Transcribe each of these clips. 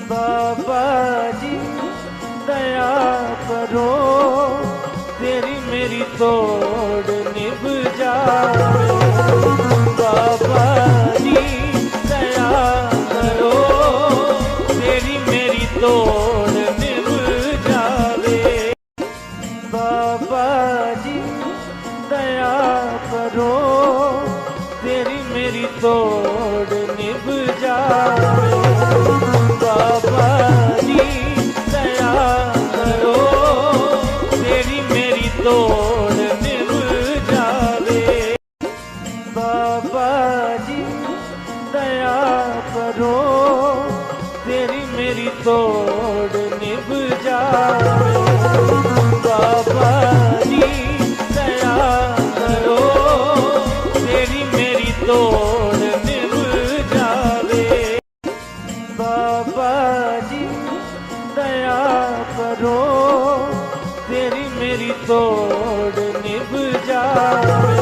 बाबा जी दया करो, तेरी मेरी तोड़ निभ जाए। बाबा जी दया करो, तेरी मेरी तोड़ निभ जावे। बाबा जी दया करो, तेरी मेरी तोड़ निभ जावे। बाबा जी दया करो, तेरी मेरी तोड़ निभ जावे। बाबा जी दया करो, तेरी मेरी तोड़ निभ जावे। बाबा जी दया करो, तेरी मेरी तोड़ निभ जावे। बाबा जी दया करो, तेरी मेरी तोड़ निभ जावे।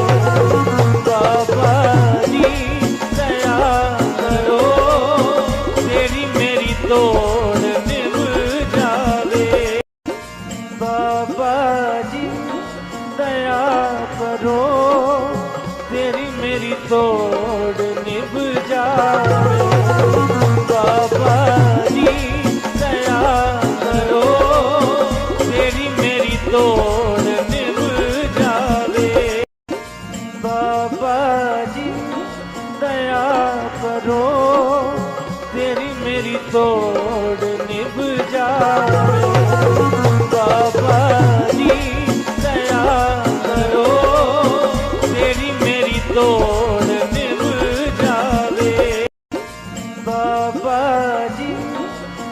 बाबा जी दया करो, तेरी मेरी तोड़ निभ जावे। बाबा जी दया करो, तेरी मेरी तोड़ निभ जावे। बाबा जी दया करो, तेरी मेरी तोड़ निभ जावे। बाबा जी दया करो, तेरी मेरी तोड़ निभ जावे। बाबा जी दया करो, तेरी मेरी तोड़ निभ जावे। बाबा जी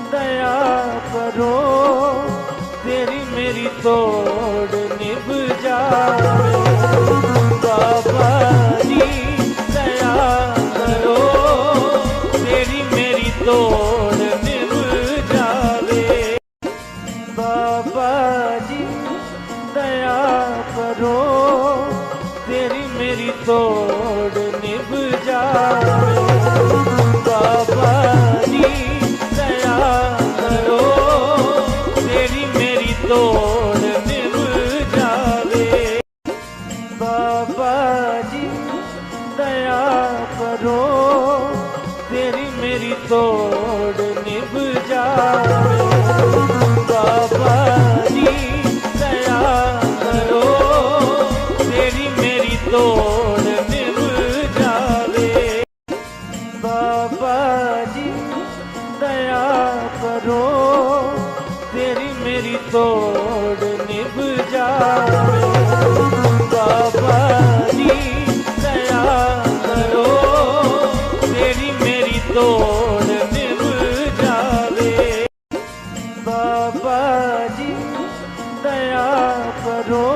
दया करो, तेरी मेरी तोड़ निभ जावे। बाबा जी दया करो, तेरी मेरी तोड़ निभ जावे। बाबा जी दया करो, तेरी मेरी तोड़ निभ जावे। बाबा जी दया करो, तेरी मेरी तोड़ निभ जावे। बाबा जी दया करो, तेरी मेरी तोड़ निभ जावे। बाबा जी दया करो, तेरी मेरी तोड़ निभ जावे। बाबा जी दया करो, तेरी मेरी तोड़ निभ जावे। बाबा जी दया करो, तेरी मेरी तोड़ निभ जावे। बाबा जी दया करो,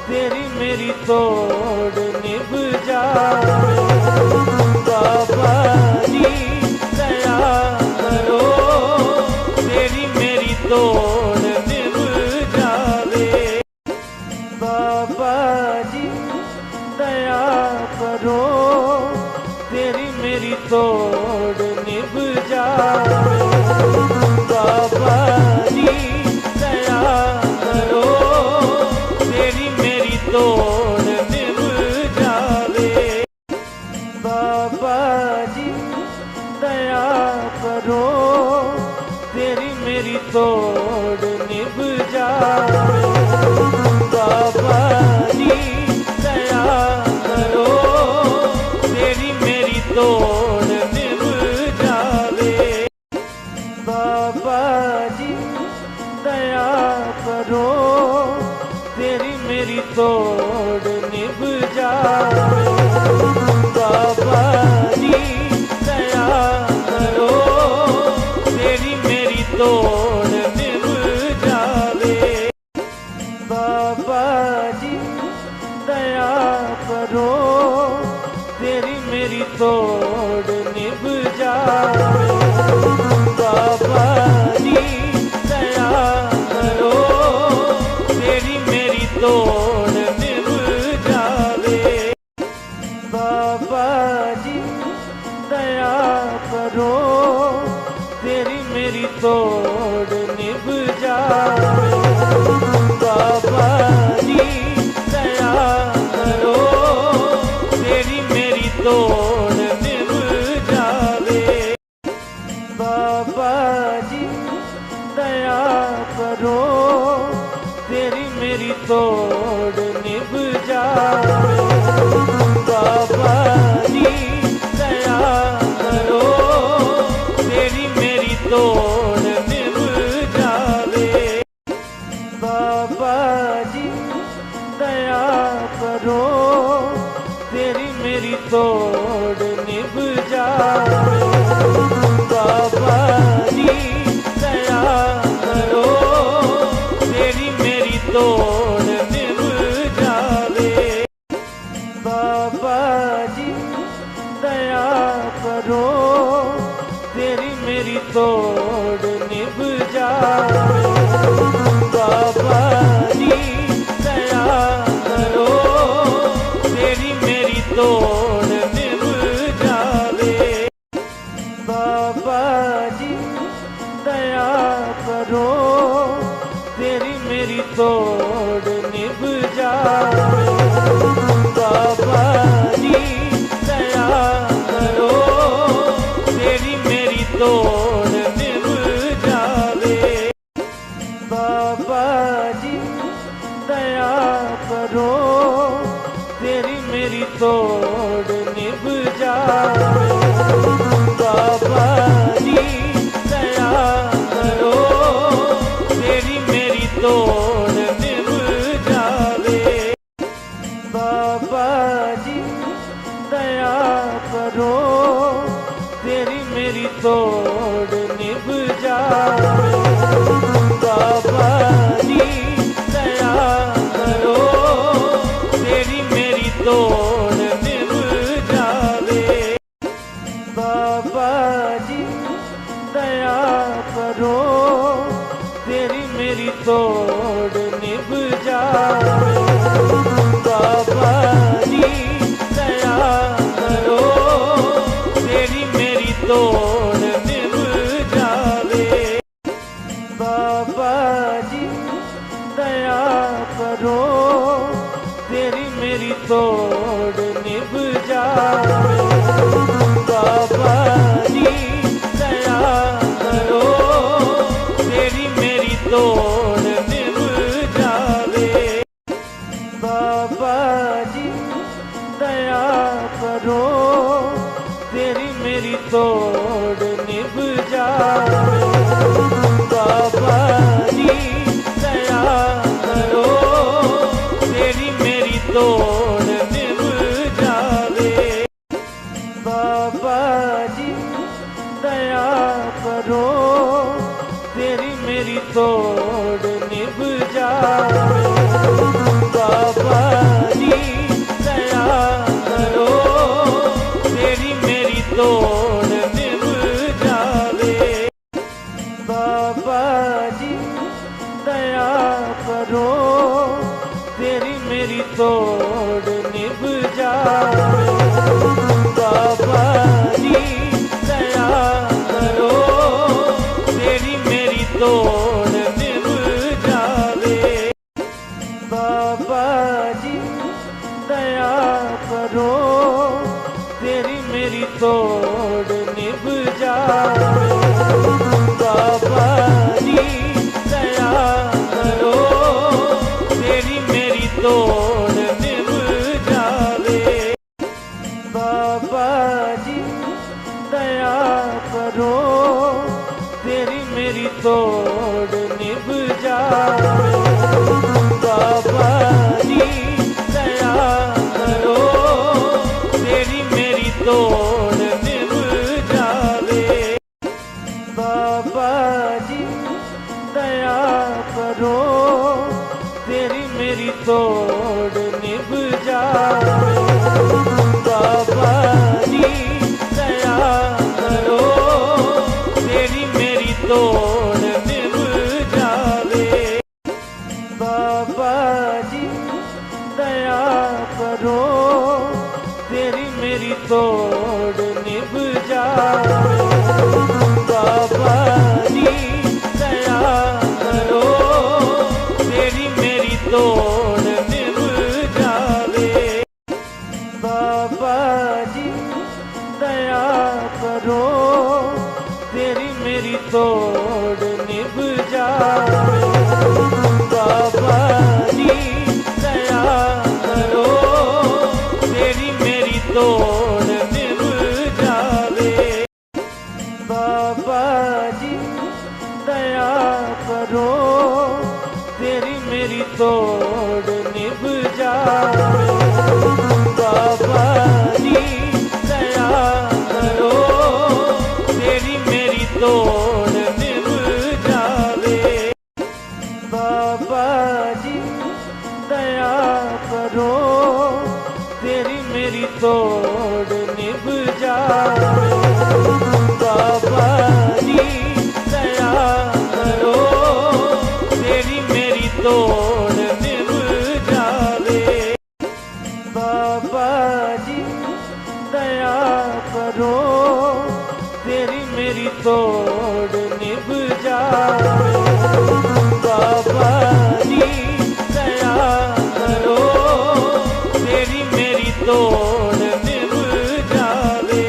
तेरी मेरी तोड़ निभ जावे। बाबा जी दया करो, तेरी मेरी तोड़ निभ जावे। बाबा जी दया करो, तेरी मेरी तोड़ निभ जावे। बाबा जी दया करो, तेरी मेरी तोड़ निभ जावे। बाबा जी दया करो, तेरी मेरी तोड़ निभ जावे। बाबा जी दया करो, तेरी मेरी तोड़ निभ जावे। बाबा जी दया करो, तेरी मेरी तोड़ निभ जावे। बाबा जी दया करो, तेरी मेरी तोड़ निभ जावे। मेरी तोड़ निभ जावे। बाबा जी दया करो, तेरी मेरी तोड़ निभ जावे। बाबा जी दया करो, तेरी मेरी तोड़ निभ जावे। बाबा जी दया करो, तेरी मेरी तोड़ निभ जावे। बाबा जी दया करो, तेरी मेरी तोड़ निभ जावे। बाबा जी दया करो, तेरी मेरी तोड़ निभ जावे। बाबा जी दया करो, तेरी मेरी तोड़ निभ जावे। बाबा जी दया करो, तेरी मेरी तोड़ निभ जावे। बाबा जी दया करो, तेरी मेरी तोड़ निभ जावे। बाबा जी दया करो, तेरी मेरी तोड़ निभ जावे। बाबा जी दया करो, तेरी मेरी तोड़ निभ जावे। बाबा जी दया करो, तेरी मेरी तोड़ निभ जावे। बाबा जी दया करो, तेरी मेरी तोड़ निभ जावे। बाबा जी दया करो, तेरी मेरी तोड़ निभ जावे। बाबा जी दया करो, तेरी मेरी तोड़ निभ जावे। बाबा जी दया करो, तेरी मेरी तोड़ निभ जावे। बाबा जी दया करो, तेरी मेरी तोड़ निभ जावे। बाबा जी दया करो, तेरी मेरी तोड़ निभ जावे। बाबा जी दया करो, तेरी मेरी तोड़ निभ जावे। बाबा जी दया करो, तेरी मेरी तोड़ निभ जावे। बाबा जी दया करो, तेरी मेरी तोड़ निभ जावे। बाबा जी दया करो, तेरी मेरी तोड़ निभ जावे। बाबा जी दया करो, तेरी मेरी तोड़ निभ जावे। बाबा जी दया करो, तेरी मेरी तोड़ निभ जावे। बाबा जी दया करो, तेरी मेरी तोड़ निभ जावे। बाबा जी दया करो, तेरी मेरी तोड़ निभ जावे। बाबा जी दया करो, तेरी मेरी तोड़ निभ जावे। बाबा जी दया करो, तेरी मेरी तोड़ निभ जावे। बाबा जी दया करो, तेरी मेरी तोड़ निभ जावे। बाबा जी दया करो, तेरी मेरी तोड़ निभ जावे। बाबा जी दया करो, तेरी मेरी तोड़ निभ जावे। बाबा जी तोड़ निभ जावे। बाबा जी दया करो, तेरी मेरी तोड़ निभ जावे। बाबा जी दया करो, तेरी मेरी तोड़ निभ जावे। बाबा जी दया करो, तेरी मेरी तोड़ निभ जावे। बाबा जी दया करो, तेरी मेरी तोड़ निभ जावे। बाबा जी दया करो, तेरी मेरी तोड़ निभ जावे। बाबा जी दया करो, तेरी मेरी तोड़ निभ जावे। बाबा जी दया करो, तेरी मेरी तोड़ निभ जावे।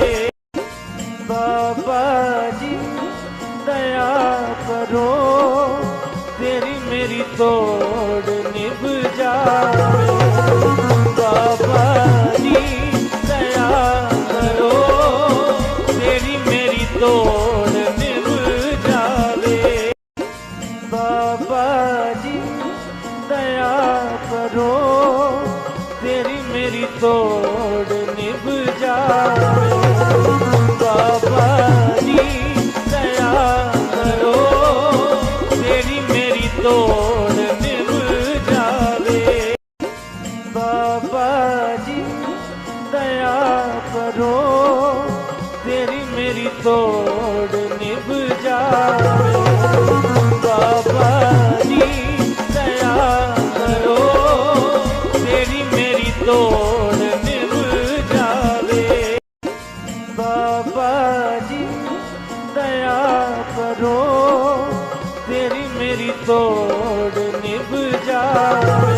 बाबा जी दया करो, तेरी मेरी तोड़ निभ जावे। बाबा जी दया करो, तेरी मेरी तोड़ निभ जावे। बाबा जी दया करो, तेरी मेरी तोड़ निभ जावे। बाबा जी दया करो, तेरी मेरी तोड़ निभ जावे। बाबा जी दया करो, तेरी मेरी तोड़ निभ जावे। बाबा जी दया करो, तेरी मेरी तोड़ निभ जावे। बाबा जी दया करो, तेरी मेरी तोड़ निभ जावे।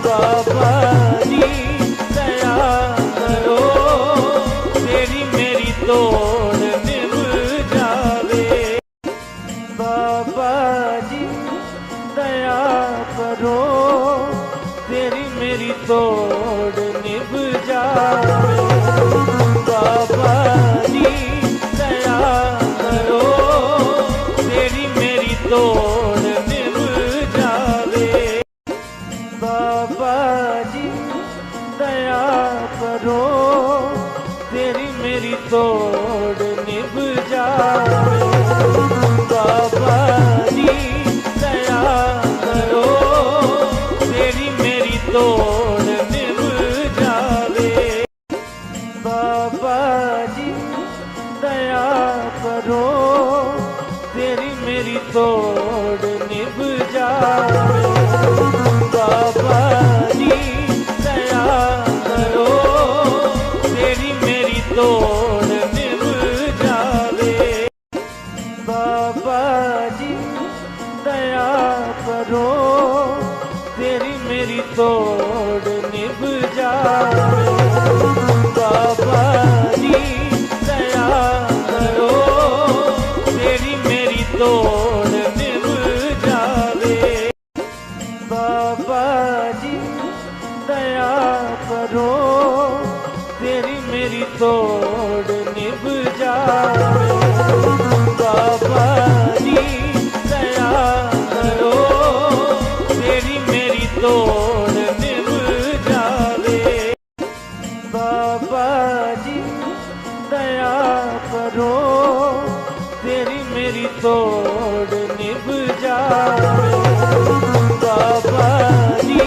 बाबा जी दया करो, तेरी मेरी तोड़ निभ जावे। बाबा जी दया करो, तेरी मेरी तोड़ निभ जावे। बाबा जी दया करो, तेरी मेरी तोड़ निभ जावे। बाबा जी दया करो, तेरी मेरी तोड़ निभ जावे। बाबा जी दया करो, तेरी मेरी तोड़ निभ जावे। बाबा जी दया करो, तेरी मेरी तोड़ निभ जावे। बाबा जी दया करो, तेरी मेरी तोड़ निभ जावे। बाबा जी दया करो, तेरी मेरी तोड़ निभ जावे। बाबा जी दया करो, तेरी मेरी तोड़ निभ जावे। बाबा जी दया करो, तेरी मेरी तोड़ निभ जावे। बाबा जी दया करो, तेरी मेरी तोड़ निभ जावे। बाबा जी दया करो, तेरी मेरी तोड़ निभ जावे। बाबा जी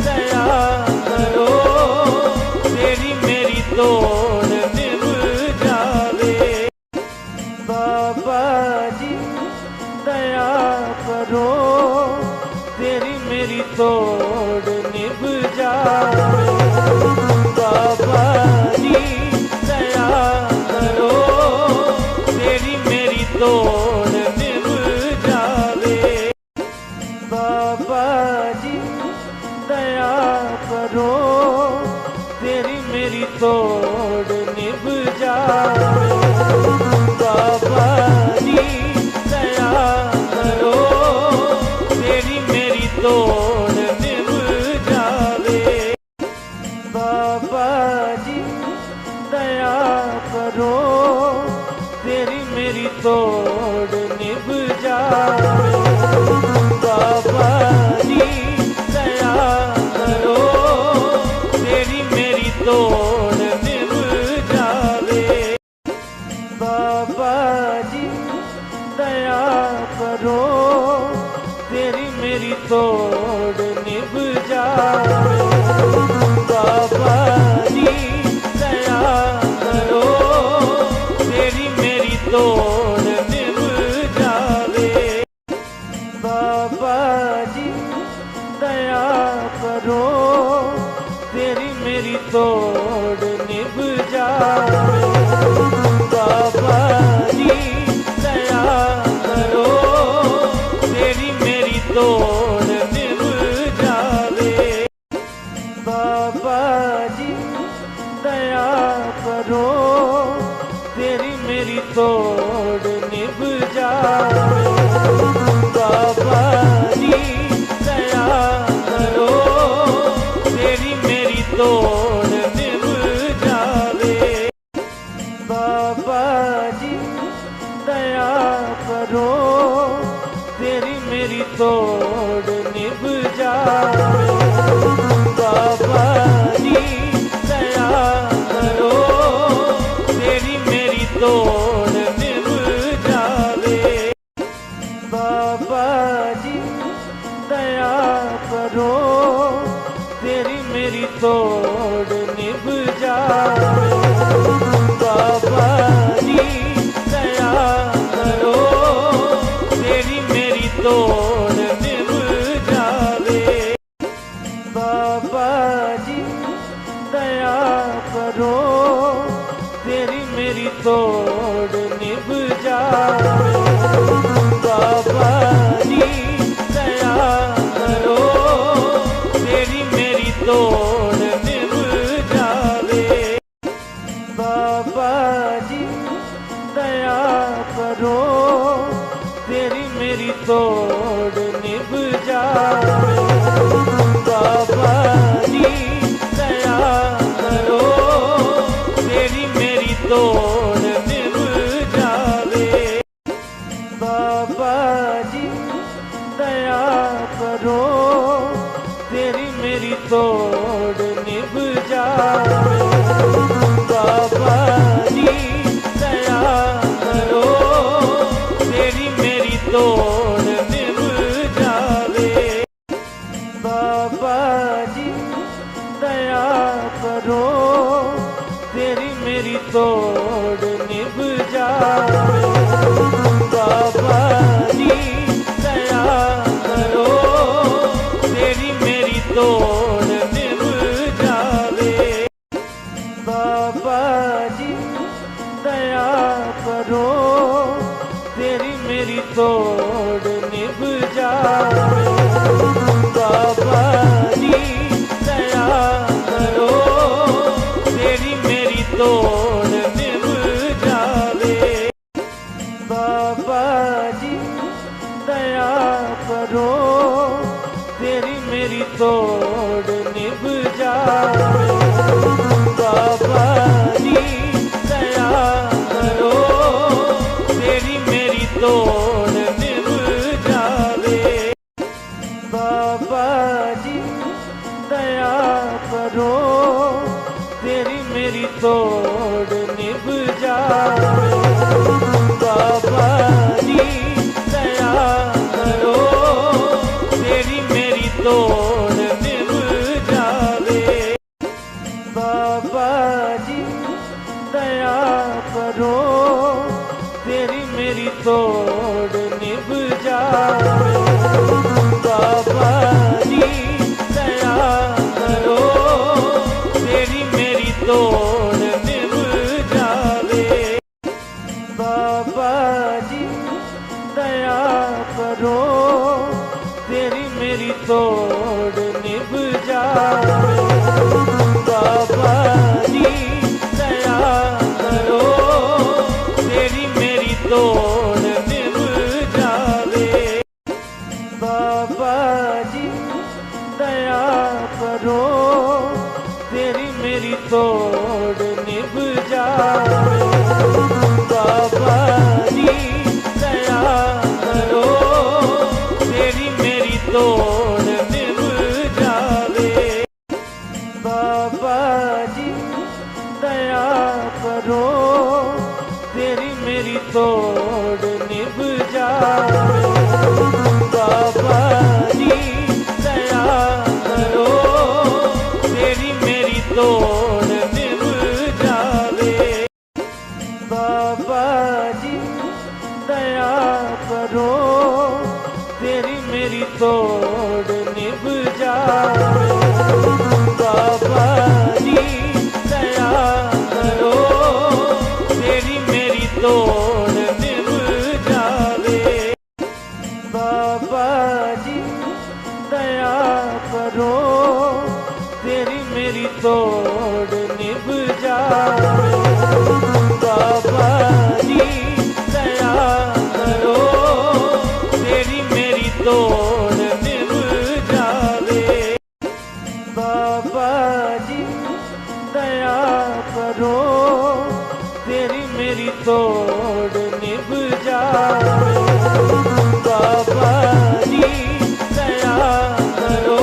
दया करो, तेरी मेरी तोड़ निभ जावे। बाबा जी दया करो, तेरी मेरी तोड़ निभ जावे। बाबा जी दया करो, तेरी मेरी तोड़ निभ जावे। बाबा जी दया करो, तेरी मेरी तोड़ निभ जावे। बाबा जी मेरी तोड़ निभ जावे। बाबा जी दया करो, तेरी मेरी तोड़ निभ जावे। बाबा जी दया करो, तेरी मेरी तोड़ निभ जावे। बाबा जी दया करो, तेरी मेरी तोड़ निभ जावे। बाबा जी दया करो, तेरी मेरी तोड़ निभ जावे। बाबा जी दया करो, तेरी मेरी तोड़ निभ जावे। बाबा जी दया करो, तेरी मेरी तोड़ निभ जावे। बाबा जी दया करो, तेरी मेरी तोड़ निभ जावे। बाबा जी दया करो, तेरी मेरी तोड़ निभ जावे। बाबा जी दया करो, तेरी मेरी तोड़ निभ जावे। बाबा जी दया करो, तेरी मेरी तोड़ निभ जावे। बाबा जी दया करो, तेरी मेरी तोड़ निभ जावे। बाबा जी दया करो, तेरी मेरी तोड़ निभ जावे। बाबा जी दया करो, तेरी मेरी तोड़ निभ जावे। बाबा जी दया करो, तेरी मेरी तोड़ निभ जावे। बाबा जी दया करो, तेरी मेरी तोड़ निभ जावे। बाबा जी दया करो, तेरी मेरी तोड़ निभ जावे। बाबा जी दया करो, तेरी मेरी तोड़ निभ जावे। बाबा जी दया करो, तेरी मेरी तोड़ निभ जावे। बाबा जी दया करो, तेरी मेरी तोड़ निभ जावे। बाबा जी दया करो, तेरी मेरी तोड़ निभ जावे। बाबा जी दया करो, तेरी मेरी तोड़ निभ जावे। बाबा जी दया करो, तेरी मेरी तोड़ निभ जावे। बाबा जी दया करो, तेरी मेरी तोड़ निभ जावे। बाबा जी दया करो, तेरी मेरी तोड़ निभ जावे। बाबा जी दया करो, तेरी मेरी तोड़ निभ जावे। बाबा जी दया करो, तेरी मेरी तोड़ निभ जावे। बाबा जी दया करो, तेरी मेरी तोड़ निभ जावे। बाबा जी दया करो, तेरी मेरी तोड़ निभ जावे। बाबा जी दया करो, तेरी मेरी तोड़ निभ जावे। बाबा जी दया करो, तेरी मेरी तोड़ निभ जावे। बाबा जी करो तेरी मेरी तोड़ निभ जावे। बाबा जी दया करो तेरी मेरी तोड़ निभ जावे। बाबा जी दया करो तेरी मेरी तोड़ निभ जावे। बाबा जी दया करो तेरी मेरी तोड़ निभ जावे। बाबा जी दया करो तेरी मेरी तोड़ निभ जावे। बाबा जी दया करो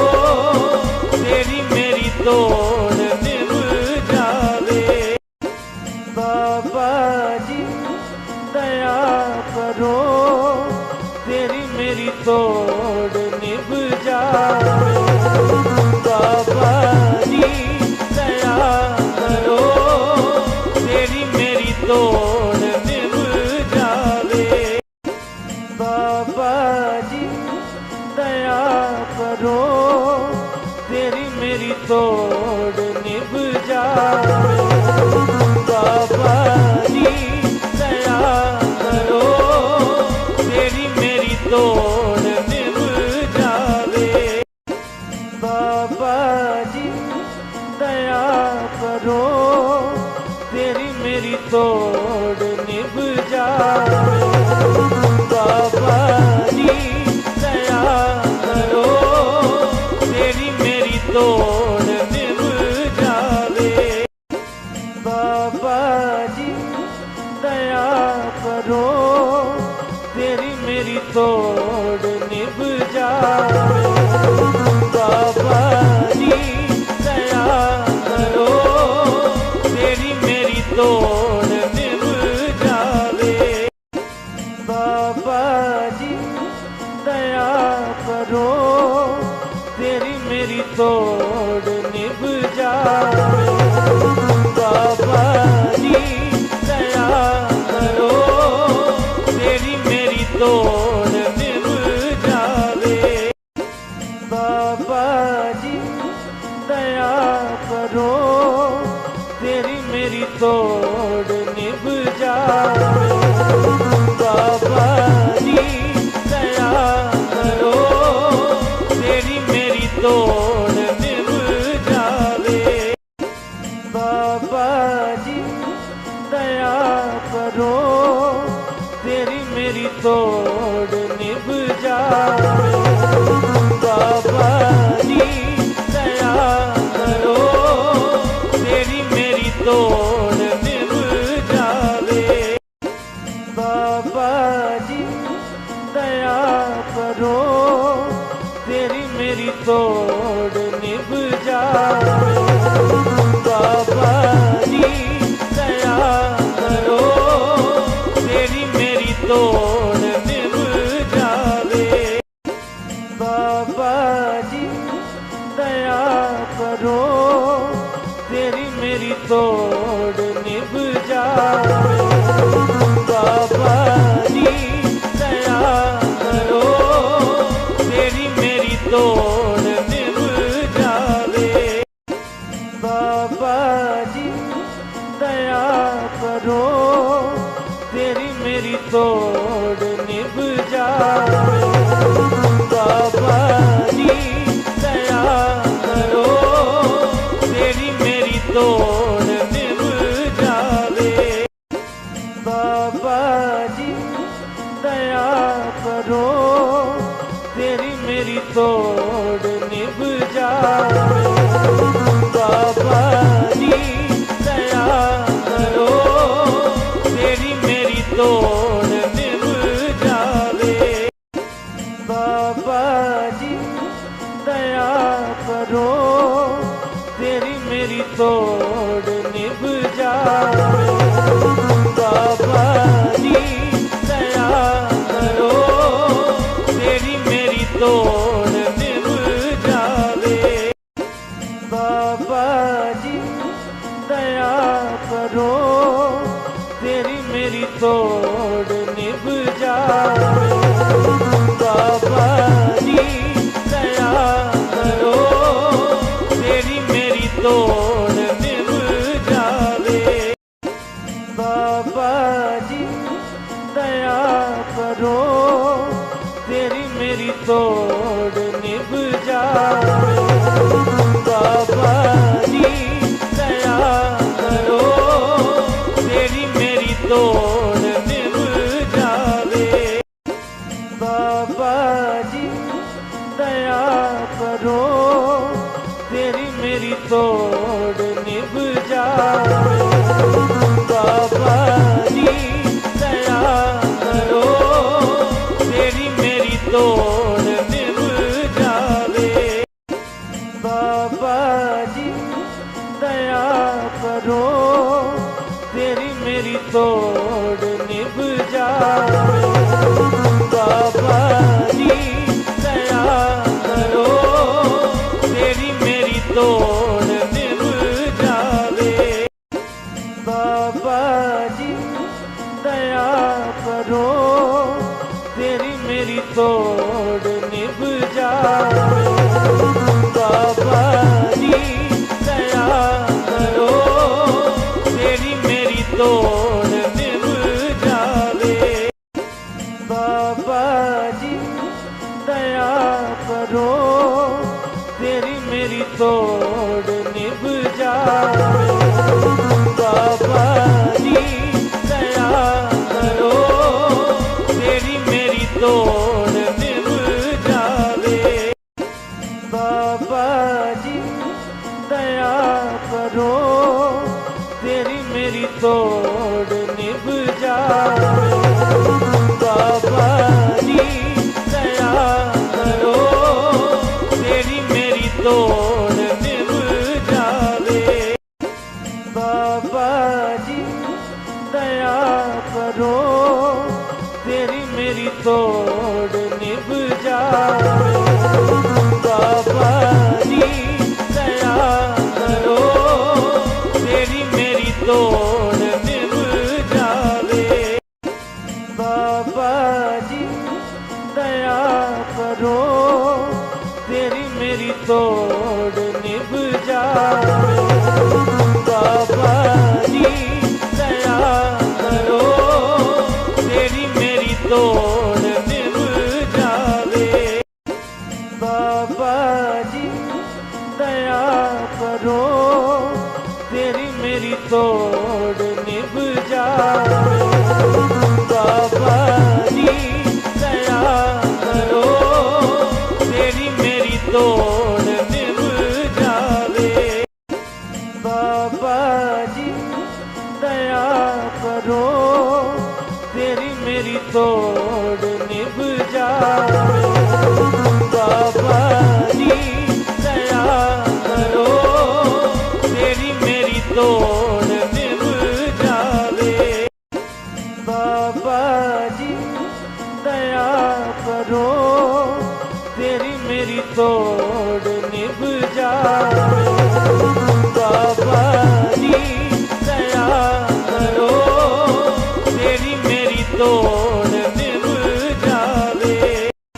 तेरी मेरी तोड़ निभ जावे। बाबा जी दया करो तेरी मेरी तोड़ निभ जावे। बाबा जी दया करो तेरी मेरी तोड़ निभ जावे। बाबा जी दया करो तेरी मेरी तोड़ निभ जावे। बाबा जी दया करो तेरी मेरी तोड़ निभ जावे। बाबा जी दया करो तेरी मेरी तोड़ निभ जावे। बाबा जी दया करो तेरी मेरी तोड़ निभ जावे। बाबा जी दया करो तेरी मेरी तोड़ निभ जावे। बाबा जी दया करो तेरी मेरी तोड़ निभ जावे। बाबा जी दया करो तेरी मेरी तोड़ निभ जावे। बाबा जी दया करो तेरी मेरी तोड़ निभ जावे। बाबा जी दया करो तेरी मेरी तोड़ निभ जावे। बाबा जी दया करो तेरी मेरी तोड़ निभ जावे। बाबा जी दया करो तेरी मेरी तोड़ निभ जावे। बाबा जी दया करो तेरी मेरी तोड़ निभ जावे। बाबा जी दया करो तेरी मेरी तोड़ निभ जावे। बाबा जी दया करो तेरी मेरी तोड़ निभ जावे। बाबा जी दया करो तेरी मेरी तोड़ निभ जावे। बाबा जी दया करो तेरी मेरी तोड़ निभ जावे। बाबा जी दया करो तेरी मेरी तोड़ निभ जावे। बाबा जी दया करो तेरी मेरी तोड़ निभ जावे। बाबा जी दया करो तेरी मेरी तोड़ निभ जावे। बाबा जी दया करो तेरी मेरी तोड़ निभ जावे। बाबा जी दया करो तेरी मेरी तोड़ निभ जावे। बाबा जी दया करो तेरी मेरी तोड़ निभ जावे। बाबा जी दया करो तेरी मेरी तोड़ निभ जावे। करो तेरी मेरी तोड़ निभ जावे। बाबा जी दया करो तेरी मेरी तोड़ निभ जावे। बाबा जी दया करो तेरी मेरी तोड़ निभ जावे। बाबा जी दया करो तेरी मेरी तोड़ निभ जावे। बाबा जी दया करो तेरी मेरी तोड़ निभ जावे। बाबा जी दया करो तेरी मेरी तोड़ निभ जावे। बाबा जी दया करो तेरी मेरी तोड़ निभ जावे। बाबा जी दया करो तेरी मेरी तोड़ निभ जावे। बाबा जी दया करो तेरी मेरी तोड़ निभ जावे। बाबा जी दया करो तेरी मेरी तोड़ निभ जावे। बाबा जी दया करो तेरी मेरी तोड़ निभ जावे। बाबा जी दया करो तेरी मेरी तोड़ निभ जावे। बाबा जी दया करो तेरी मेरी तोड़ निभ जावे। बाबा जी दया करो तेरी मेरी तोड़ निभ जावे। बाबा जी दया करो तेरी मेरी तोड़ निभ जावे। बाबा जी दया करो तेरी मेरी तोड़ निभ जावे। बाबा जी दया करो तेरी मेरी तोड़ निभ जावे। बाबा जी दया करो तेरी मेरी तोड़ निभ जावे। बाबा जी दया करो तेरी मेरी तोड़ निभ जावे। बाबा जी दया करो तेरी मेरी तोड़ निभ जावे। बाबा जी दया करो तेरी मेरी तोड़ निभ जावे। बाबा जी दया करो तेरी मेरी तोड़ निभ जावे।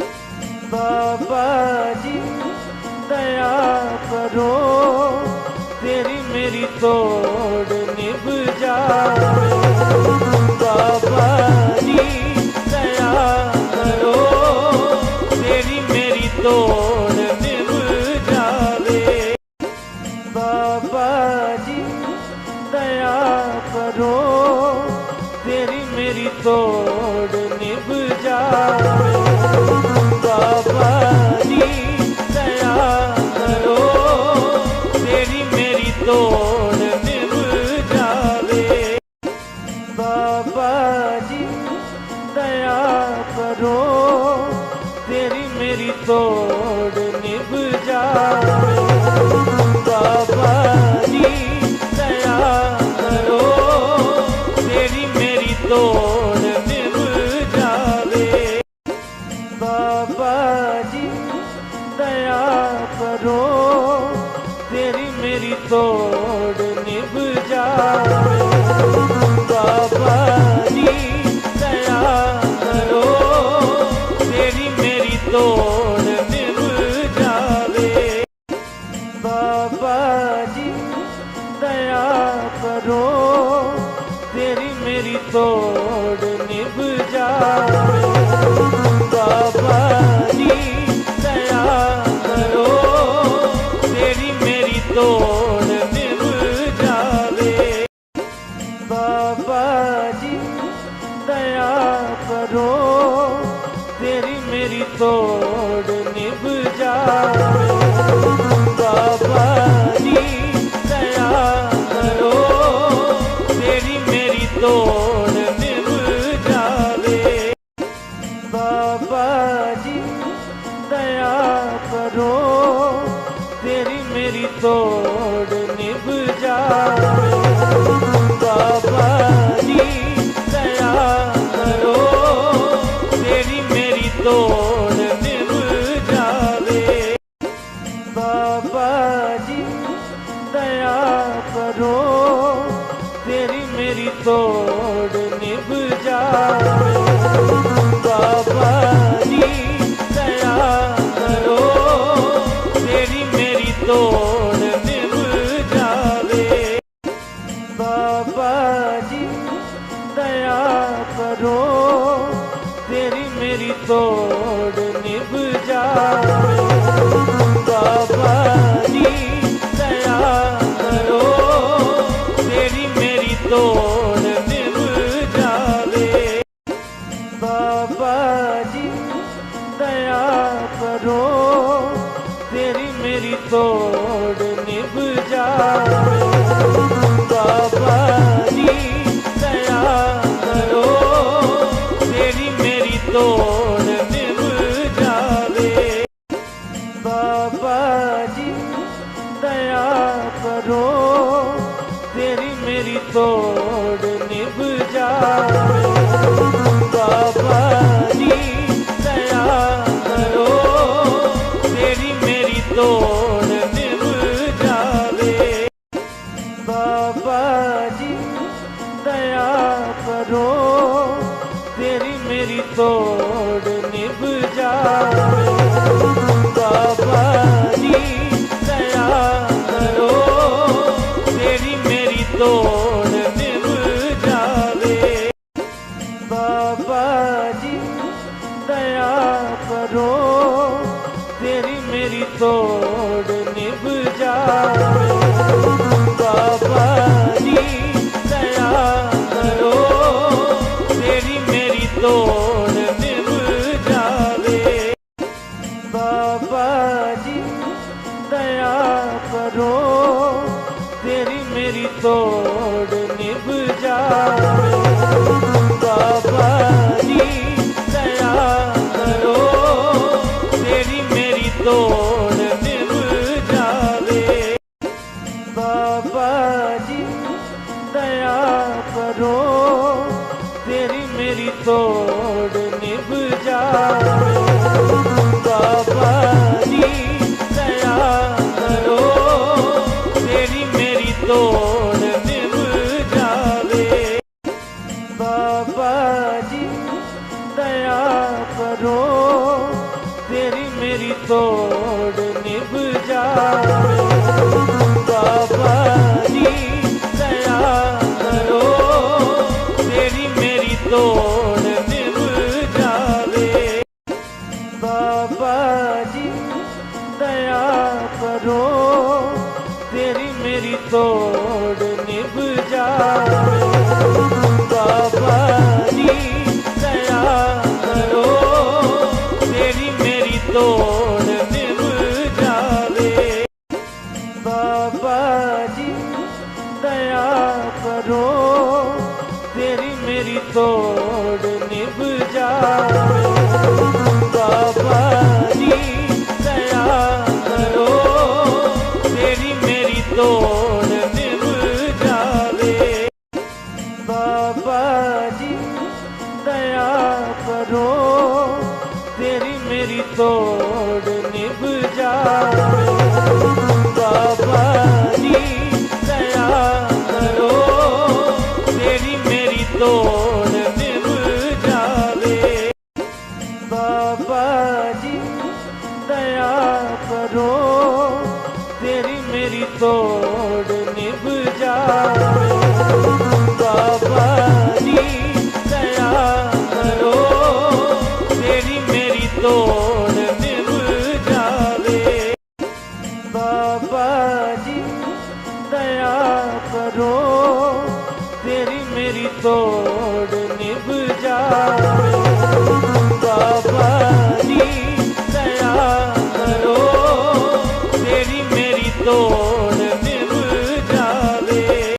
बाबा जी दया करो तेरी मेरी तोड़ निभ जावे। बाबा जी दया करो तेरी मेरी तोड़ निभ जावे। बाबा जी दया करो तेरी मेरी तोड़ निभ जावे। बाबा जी दया करो तेरी मेरी तोड़ निभ जावे। बाबा जी दया करो तेरी मेरी तोड़ निभ जावे। बाबा जी दया करो तेरी मेरी तोड़ निभ जावे। बाबा जी दया करो तेरी मेरी तोड़ निभ जावे। बाबा जी दया करो तेरी मेरी तोड़ निभ तोड़ निभ जावे। बाबा जी दया करो, तेरी मेरी तोड़ निभ जावे। बाबा जी दया करो, तेरी मेरी तोड़ निभ जावे। बाबा जी दया करो, तेरी मेरी तोड़ निभ जावे। बाबा जी दया करो, तेरी मेरी तोड़ निभ जावे। बाबा जी दया करो, तेरी मेरी तोड़ निभ जावे। बाबा जी दया करो, तेरी मेरी तोड़ निभ जावे। बाबा जी दया करो, तेरी मेरी तोड़ निभ जावे। बाबा जी दया करो, तेरी मेरी तोड़ निभ जावे। बाबा जी दया करो, तेरी मेरी तोड़ निभ जावे। बाबा जी दया करो, तेरी मेरी तोड़ निभ जावे। बाबा जी दया करो, तेरी मेरी तोड़ निभ जावे। बाबा जी दया करो, तेरी मेरी तोड़ निभ जावे। बाबा जी दया करो, तेरी मेरी तोड़ निभ जावे। बाबा जी दया करो, तेरी मेरी तोड़ निभ जावे। बाबा जी दया करो, तेरी मेरी तोड़ निभ जावे। बाबा जी दया करो, तेरी मेरी तोड़ निभ जावे। बाबा जी दया करो, तेरी मेरी तोड़ निभ जावे। बाबा जी दया करो, तेरी मेरी तोड़ निभ जावे। बाबा जी दया करो, तेरी मेरी तोड़ निभ जावे। बाबा जी दया करो, तेरी मेरी तोड़ निभ जावे। बाबा जी दया करो, तेरी मेरी तोड़ निभ जावे। बाबा जी दया करो, तेरी मेरी तोड़ निभ जावे। बाबा जी दया करो, तेरी मेरी तोड़ निभ जावे। बाबा जी दया करो, तेरी मेरी तोड़ निभ जावे। बाबा जी दया करो, तेरी मेरी तोड़ निभ जावे। बाबा जी दया करो, तेरी मेरी तोड़ निभ जावे। बाबा जी दया करो, तेरी मेरी तोड़ निभ जावे। बाबा जी दया करो, तेरी मेरी तोड़